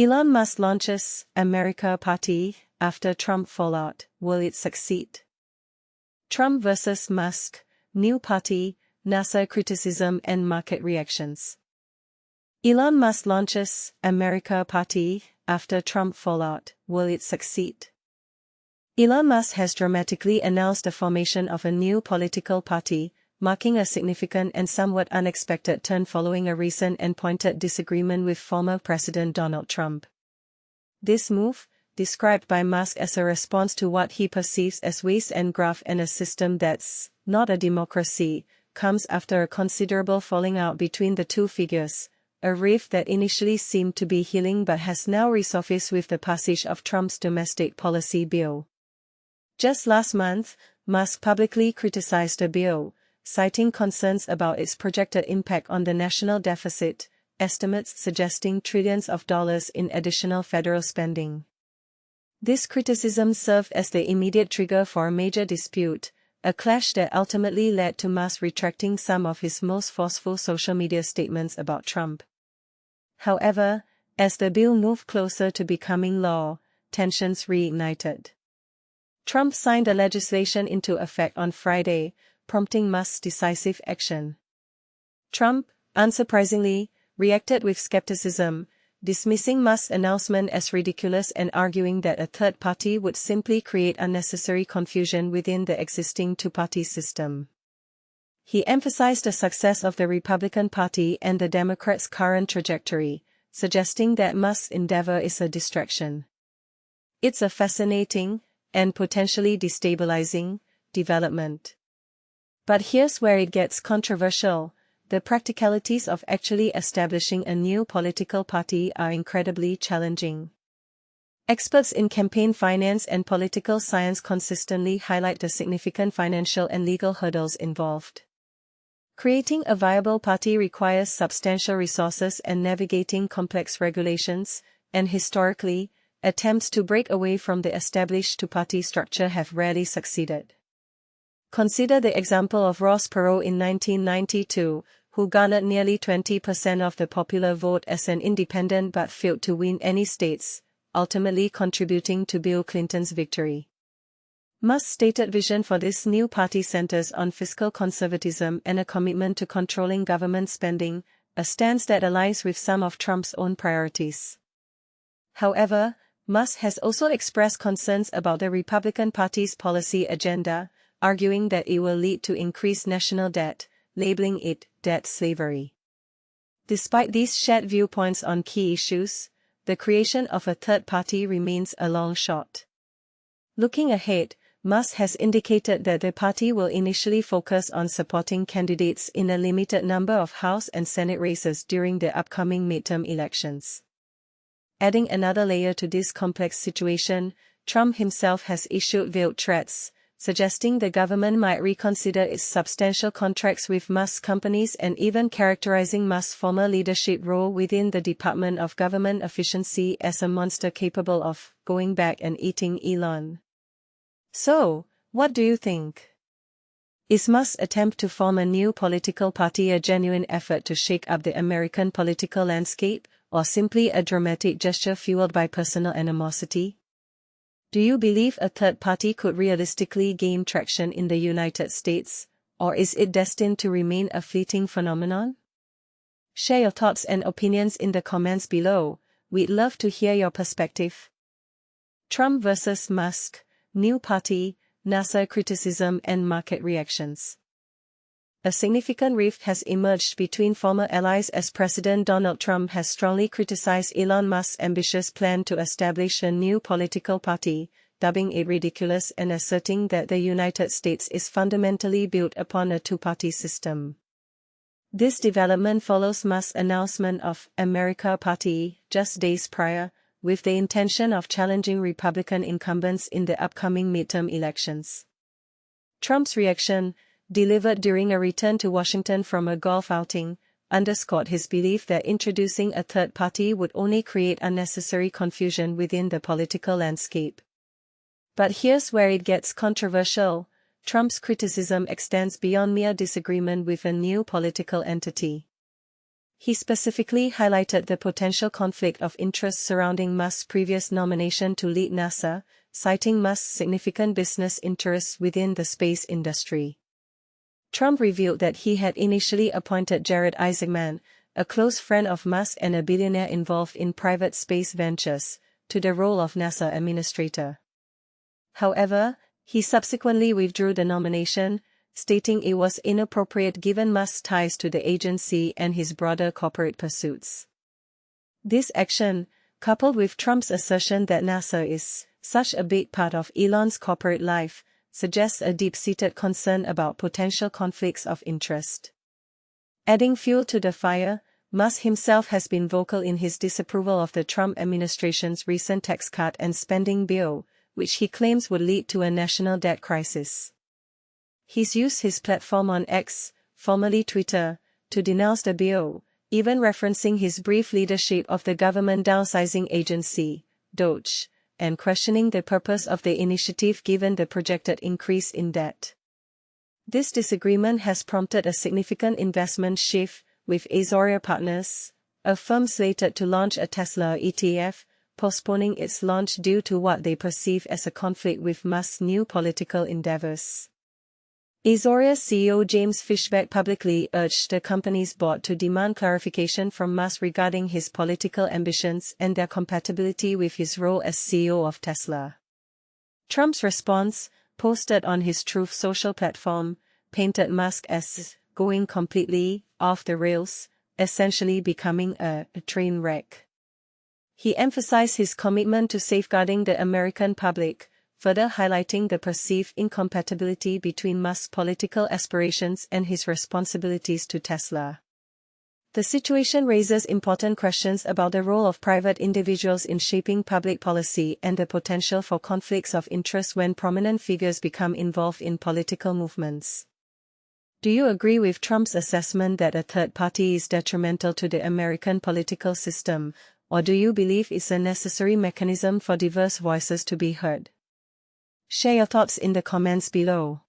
Elon Musk launches America Party after Trump fallout. Will it succeed? Trump versus Musk, new party, NASA criticism and market reactions. Elon Musk launches America Party after Trump fallout. Will it succeed? Elon Musk has dramatically announced the formation of a new political party, marking a significant and somewhat unexpected turn following a recent and pointed disagreement with former President Donald Trump. This move, described by Musk as a response to what he perceives as waste and graft and a system that's not a democracy, comes after a considerable falling out between the two figures, a rift that initially seemed to be healing but has now resurfaced with the passage of Trump's domestic policy bill. Just last month, Musk publicly criticized the bill, citing concerns about its projected impact on the national deficit, estimates suggesting trillions of dollars in additional federal spending. This criticism served as the immediate trigger for a major dispute, a clash that ultimately led to Musk retracting some of his most forceful social media statements about Trump. However, as the bill moved closer to becoming law, tensions reignited. Trump signed the legislation into effect on Friday, prompting Musk's decisive action. Trump, unsurprisingly, reacted with skepticism, dismissing Musk's announcement as ridiculous and arguing that a third party would simply create unnecessary confusion within the existing two-party system. He emphasized the success of the Republican Party and the Democrats' current trajectory, suggesting that Musk's endeavor is a distraction. It's a fascinating, and potentially destabilizing, development. But here's where it gets controversial. The practicalities of actually establishing a new political party are incredibly challenging. Experts in campaign finance and political science consistently highlight the significant financial and legal hurdles involved. Creating a viable party requires substantial resources and navigating complex regulations, and historically, attempts to break away from the established two-party structure have rarely succeeded. Consider the example of Ross Perot in 1992, who garnered nearly 20% of the popular vote as an independent but failed to win any states, ultimately contributing to Bill Clinton's victory. Musk's stated vision for this new party centers on fiscal conservatism and a commitment to controlling government spending, a stance that aligns with some of Trump's own priorities. However, Musk has also expressed concerns about the Republican Party's policy agenda, arguing that it will lead to increased national debt, labeling it debt slavery. Despite these shared viewpoints on key issues, the creation of a third party remains a long shot. Looking ahead, Musk has indicated that the party will initially focus on supporting candidates in a limited number of House and Senate races during the upcoming midterm elections. Adding another layer to this complex situation, Trump himself has issued veiled threats, suggesting the government might reconsider its substantial contracts with Musk companies and even characterizing Musk's former leadership role within the Department of Government Efficiency as a monster capable of going back and eating Elon. So, what do you think? Is Musk's attempt to form a new political party a genuine effort to shake up the American political landscape, or simply a dramatic gesture fueled by personal animosity? Do you believe a third party could realistically gain traction in the United States, or is it destined to remain a fleeting phenomenon? Share your thoughts and opinions in the comments below. We'd love to hear your perspective. Trump versus Musk, new party, NASA criticism and market reactions. A significant rift has emerged between former allies as President Donald Trump has strongly criticized Elon Musk's ambitious plan to establish a new political party, dubbing it ridiculous and asserting that the United States is fundamentally built upon a two-party system. This development follows Musk's announcement of America Party just days prior, with the intention of challenging Republican incumbents in the upcoming midterm elections. Trump's reaction, delivered during a return to Washington from a golf outing, underscored his belief that introducing a third party would only create unnecessary confusion within the political landscape. But here's where it gets controversial. Trump's criticism extends beyond mere disagreement with a new political entity. He specifically highlighted the potential conflict of interest surrounding Musk's previous nomination to lead NASA, citing Musk's significant business interests within the space industry. Trump revealed that he had initially appointed Jared Isaacman, a close friend of Musk and a billionaire involved in private space ventures, to the role of NASA administrator. However, he subsequently withdrew the nomination, stating it was inappropriate given Musk's ties to the agency and his broader corporate pursuits. This action, coupled with Trump's assertion that NASA is such a big part of Elon's corporate life, suggests a deep-seated concern about potential conflicts of interest. Adding fuel to the fire, Musk himself has been vocal in his disapproval of the Trump administration's recent tax cut and spending bill, which he claims would lead to a national debt crisis. He's used his platform on X, formerly Twitter, to denounce the bill, even referencing his brief leadership of the government downsizing agency, DOGE, and questioning the purpose of the initiative given the projected increase in debt. This disagreement has prompted a significant investment shift, with Azoria Partners, a firm slated to launch a Tesla ETF, postponing its launch due to what they perceive as a conflict with Musk's new political endeavors. Azoria's CEO James Fishback publicly urged the company's board to demand clarification from Musk regarding his political ambitions and their compatibility with his role as CEO of Tesla. Trump's response, posted on his Truth Social platform, painted Musk as going completely off the rails, essentially becoming a train wreck. He emphasized his commitment to safeguarding the American public, further highlighting the perceived incompatibility between Musk's political aspirations and his responsibilities to Tesla. The situation raises important questions about the role of private individuals in shaping public policy and the potential for conflicts of interest when prominent figures become involved in political movements. Do you agree with Trump's assessment that a third party is detrimental to the American political system, or do you believe it's a necessary mechanism for diverse voices to be heard? Share your thoughts in the comments below.